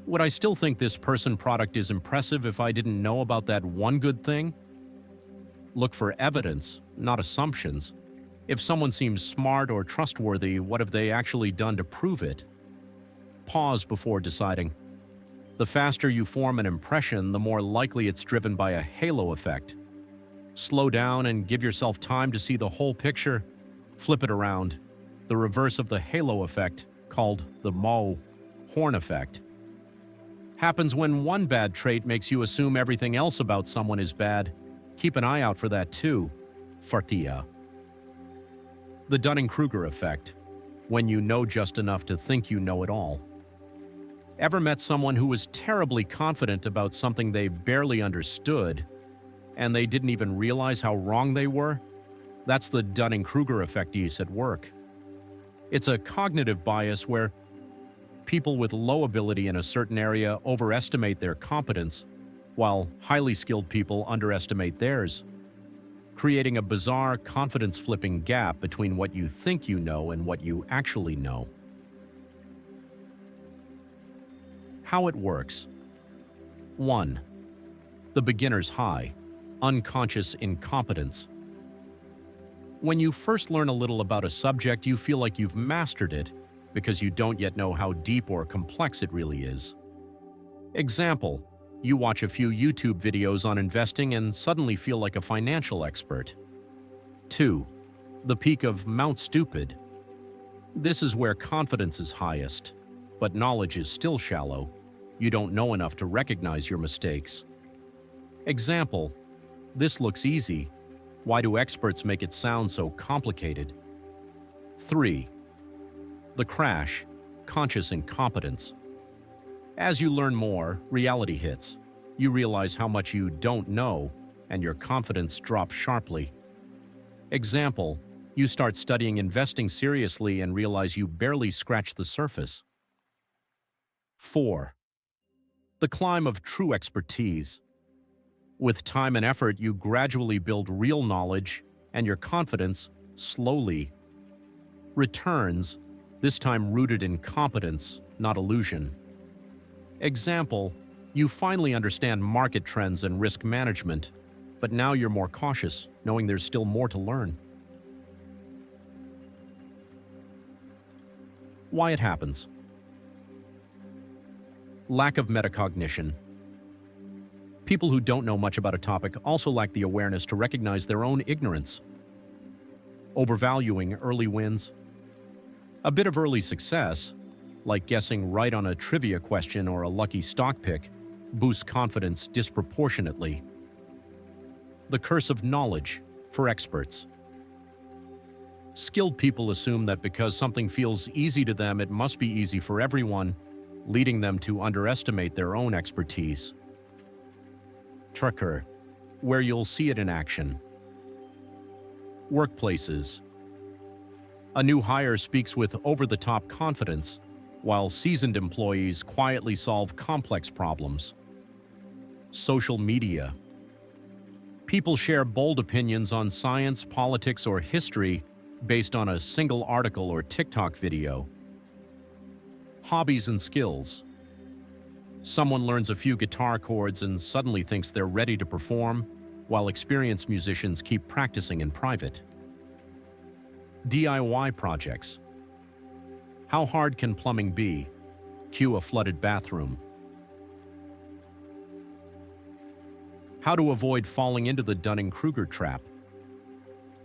A: would I still think this person product is impressive if I didn't know about that one good thing? Look for evidence, not assumptions. If someone seems smart or trustworthy, what have they actually done to prove it? Pause before deciding. The faster you form an impression, the more likely it's driven by a halo effect. Slow down and give yourself time to see the whole picture. Flip it around. The reverse of the halo effect, called the Horn effect, happens when one bad trait makes you assume everything else about someone is bad. Keep an eye out for that too. Fartia. The Dunning-Kruger effect, when you know just enough to think you know it all. Ever met someone who was terribly confident about something they barely understood, and they didn't even realize how wrong they were? That's the Dunning-Kruger effect at work. It's a cognitive bias where people with low ability in a certain area overestimate their competence, while highly skilled people underestimate theirs, creating a bizarre confidence-flipping gap between what you think you know and what you actually know. How it works. 1. The beginner's high, unconscious incompetence. When you first learn a little about a subject, you feel like you've mastered it because you don't yet know how deep or complex it really is. Example, you watch a few YouTube videos on investing and suddenly feel like a financial expert. 2. The peak of Mount Stupid. This is where confidence is highest, but knowledge is still shallow. You don't know enough to recognize your mistakes. Example, this looks easy. Why do experts make it sound so complicated? 3. The crash, conscious incompetence. As you learn more, reality hits. You realize how much you don't know, and your confidence drops sharply. Example, you start studying investing seriously and realize you barely scratched the surface. 4. The climb of true expertise. With time and effort, you gradually build real knowledge, and your confidence slowly returns, this time rooted in competence, not illusion. Example, you finally understand market trends and risk management, but now you're more cautious, knowing there's still more to learn. Why it happens. Lack of metacognition. People who don't know much about a topic also lack the awareness to recognize their own ignorance. Overvaluing early wins. A bit of early success, like guessing right on a trivia question or a lucky stock pick, boosts confidence disproportionately. The curse of knowledge for experts. Skilled people assume that because something feels easy to them, it must be easy for everyone, leading them to underestimate their own expertise. Trucker, where you'll see it in action. Workplaces. A new hire speaks with over-the-top confidence, while seasoned employees quietly solve complex problems. Social media. People share bold opinions on science, politics, or history, based on a single article or TikTok video. Hobbies and skills. Someone learns a few guitar chords and suddenly thinks they're ready to perform, while experienced musicians keep practicing in private. DIY projects. How hard can plumbing be? Cue a flooded bathroom. How to avoid falling into the Dunning-Kruger trap.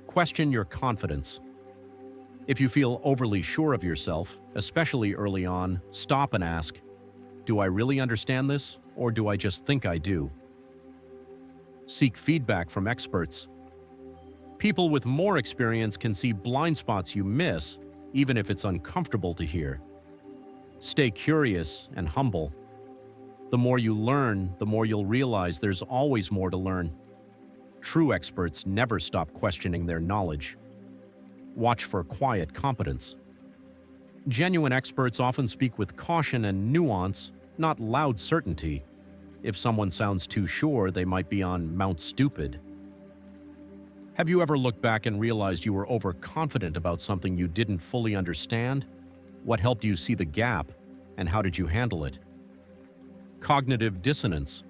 A: Question your confidence. If you feel overly sure of yourself, especially early on, stop and ask, do I really understand this, or do I just think I do? Seek feedback from experts. People with more experience can see blind spots you miss, even if it's uncomfortable to hear. Stay curious and humble. The more you learn, the more you'll realize there's always more to learn. True experts never stop questioning their knowledge. Watch for quiet competence. Genuine experts often speak with caution and nuance, not loud certainty. If someone sounds too sure, they might be on Mount Stupid. Have you ever looked back and realized you were overconfident about something you didn't fully understand? What helped you see the gap, and how did you handle it? Cognitive dissonance.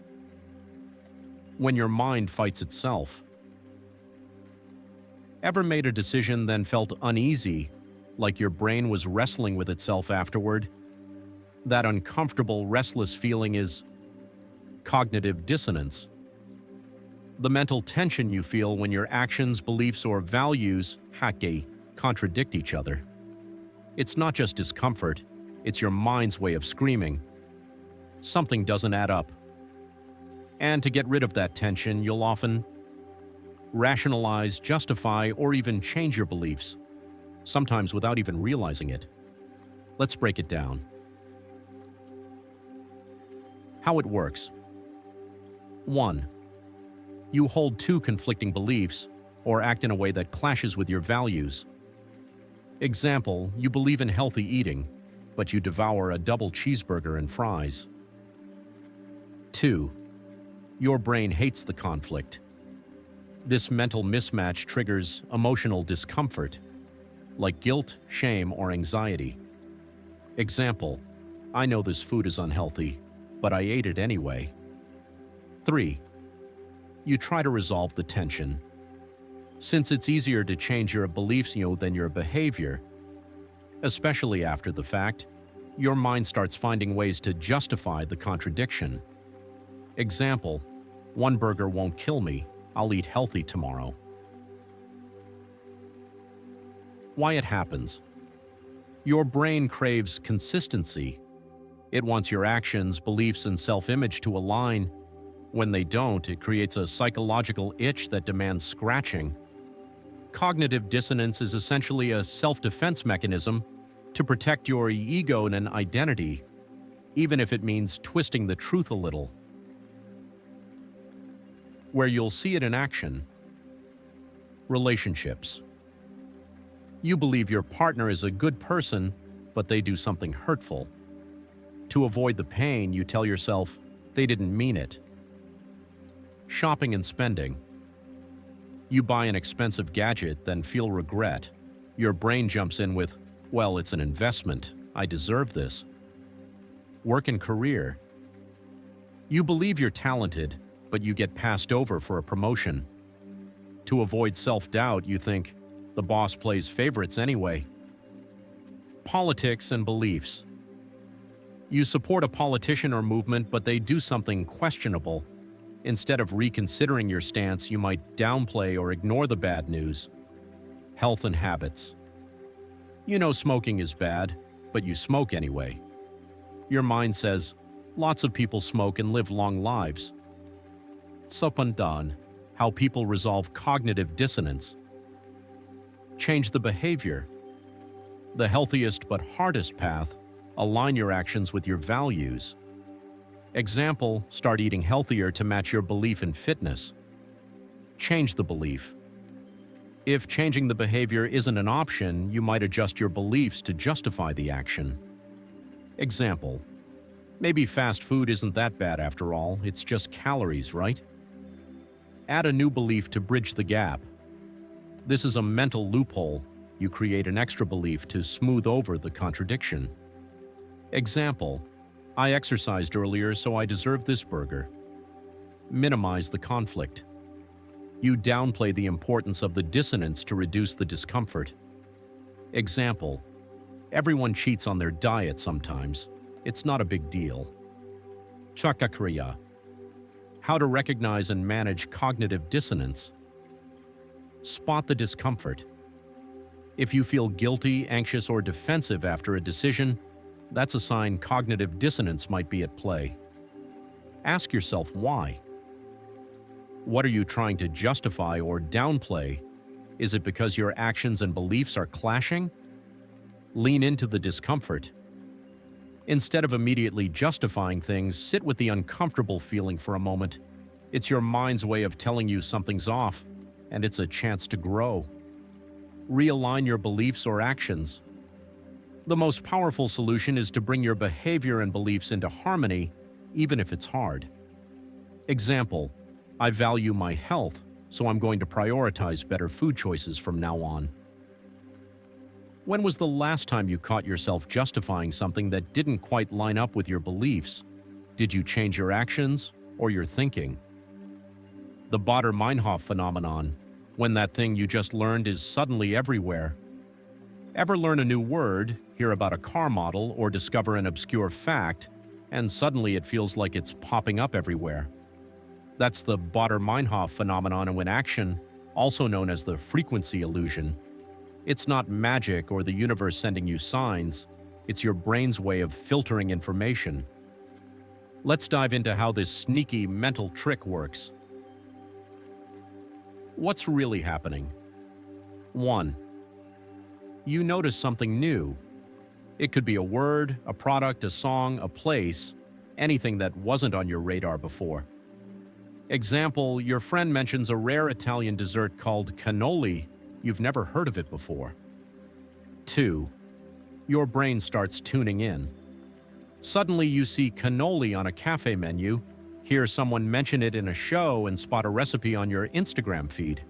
A: When your mind fights itself. Ever made a decision then felt uneasy, like your brain was wrestling with itself afterward? That uncomfortable, restless feeling is cognitive dissonance. The mental tension you feel when your actions, beliefs, or values contradict each other. It's not just discomfort, it's your mind's way of screaming. Something doesn't add up. And to get rid of that tension, you'll often rationalize, justify, or even change your beliefs, sometimes without even realizing it. Let's break it down. How it works. 1. You hold two conflicting beliefs or act in a way that clashes with your values. Example, you believe in healthy eating, but you devour a double cheeseburger and fries. 2. Your brain hates the conflict. This mental mismatch triggers emotional discomfort, like guilt, shame, or anxiety. Example, I know this food is unhealthy, but I ate it anyway. 3. You try to resolve the tension. Since it's easier to change your beliefs than your behavior, especially after the fact, your mind starts finding ways to justify the contradiction. Example, one burger won't kill me, I'll eat healthy tomorrow. Why it happens. Your brain craves consistency. It wants your actions, beliefs, and self-image to align. When they don't, it creates a psychological itch that demands scratching. Cognitive dissonance is essentially a self-defense mechanism to protect your ego and identity, even if it means twisting the truth a little. Where you'll see it in action. Relationships. You believe your partner is a good person, but they do something hurtful. To avoid the pain, you tell yourself, they didn't mean it. Shopping and spending. You buy an expensive gadget, then feel regret. Your brain jumps in with, well, it's an investment. I deserve this. Work and career. You believe you're talented, but you get passed over for a promotion. To avoid self-doubt, you think, the boss plays favorites anyway. Politics and beliefs. You support a politician or movement, but they do something questionable. Instead of reconsidering your stance, you might downplay or ignore the bad news. Health and habits. You know smoking is bad, but you smoke anyway. Your mind says, lots of people smoke and live long lives. Sopandan, how people resolve cognitive dissonance. Change the behavior. The healthiest but hardest path, align your actions with your values. Example, start eating healthier to match your belief in fitness. Change the belief. If changing the behavior isn't an option, you might adjust your beliefs to justify the action. Example, maybe fast food isn't that bad after all, it's just calories, right? Add a new belief to bridge the gap. This is a mental loophole. you create an extra belief to smooth over the contradiction. Example: I exercised earlier, so I deserve this burger. Minimize the conflict. You downplay the importance of the dissonance to reduce the discomfort. Example: everyone cheats on their diet sometimes. It's not a big deal. Chakakriya. How to recognize and manage cognitive dissonance. Spot the discomfort. If you feel guilty, anxious, or defensive after a decision, that's a sign cognitive dissonance might be at play. Ask yourself why. What are you trying to justify or downplay? Is it because your actions and beliefs are clashing? Lean into the discomfort. Instead of immediately justifying things, sit with the uncomfortable feeling for a moment. It's your mind's way of telling you something's off, and it's a chance to grow. Realign your beliefs or actions. The most powerful solution is to bring your behavior and beliefs into harmony, even if it's hard. Example: I value my health, so I'm going to prioritize better food choices from now on. When was the last time you caught yourself justifying something that didn't quite line up with your beliefs? Did you change your actions or your thinking? The Baader-Meinhof phenomenon, when that thing you just learned is suddenly everywhere. Ever learn a new word, hear about a car model, or discover an obscure fact, and suddenly it feels like it's popping up everywhere? That's the Baader-Meinhof phenomenon in action, also known as the frequency illusion. It's not magic or the universe sending you signs. It's your brain's way of filtering information. Let's dive into how this sneaky mental trick works. What's really happening? 1. You notice something new. It could be a word, a product, a song, a place, anything that wasn't on your radar before. Example: your friend mentions a rare Italian dessert called cannoli. You've never heard of it before. 2. Your brain starts tuning in. Suddenly you see cannoli on a cafe menu, hear someone mention it in a show, and spot a recipe on your Instagram feed.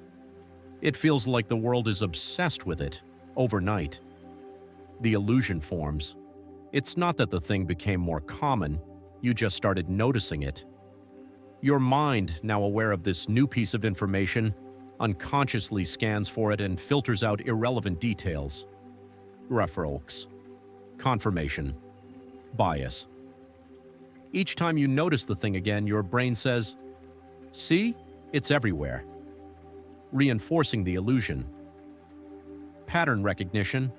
A: It feels like the world is obsessed with it, overnight. The illusion forms. It's not that the thing became more common, you just started noticing it. Your mind, now aware of this new piece of information, unconsciously scans for it and filters out irrelevant details. Reference. Confirmation. Bias. Each time you notice the thing again, your brain says, "See? It's everywhere." Reinforcing the illusion. Pattern recognition.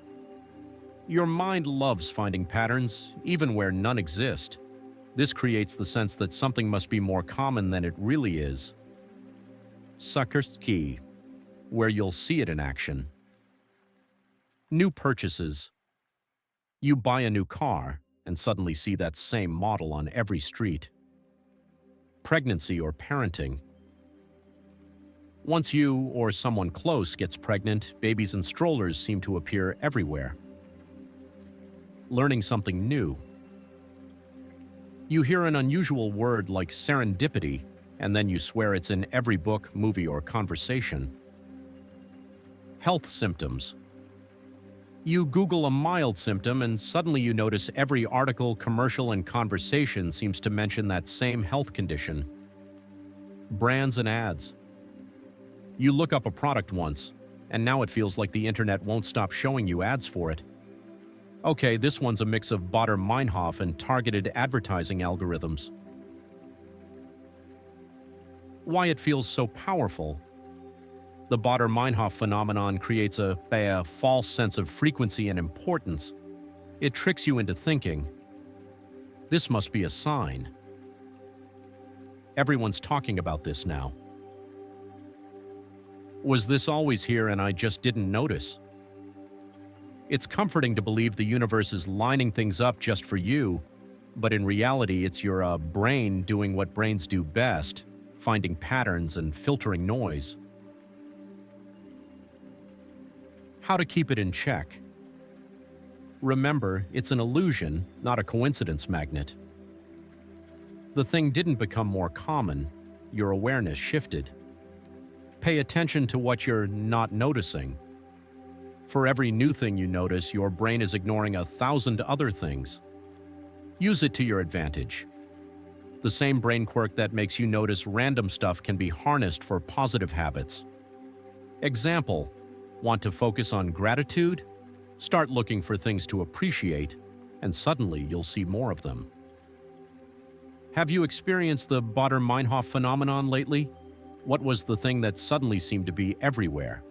A: Your mind loves finding patterns, even where none exist. This creates the sense that something must be more common than it really is. Sakursky, where you'll see it in action. New purchases. You buy a new car and suddenly see that same model on every street. Pregnancy or parenting. Once you or someone close gets pregnant, babies and strollers seem to appear everywhere. Learning something new. You hear an unusual word like serendipity, and then you swear it's in every book, movie, or conversation. Health symptoms. You Google a mild symptom and suddenly you notice every article, commercial, and conversation seems to mention that same health condition. Brands and ads. You look up a product once, and now it feels like the internet won't stop showing you ads for it. Okay, this one's a mix of Baader-Meinhof and targeted advertising algorithms. Why it feels so powerful. The Baader-Meinhof phenomenon creates a false sense of frequency and importance. It tricks you into thinking, this must be a sign. Everyone's talking about this now. Was this always here and I just didn't notice? It's comforting to believe the universe is lining things up just for you, but in reality it's your brain doing what brains do best, finding patterns and filtering noise. How to keep it in check. Remember, it's an illusion, not a coincidence magnet. The thing didn't become more common, your awareness shifted. Pay attention to what you're not noticing. For every new thing you notice, your brain is ignoring 1,000 other things. Use it to your advantage. The same brain quirk that makes you notice random stuff can be harnessed for positive habits. Example: want to focus on gratitude? Start looking for things to appreciate, and suddenly you'll see more of them. Have you experienced the Baader-Meinhof phenomenon lately? What was the thing that suddenly seemed to be everywhere?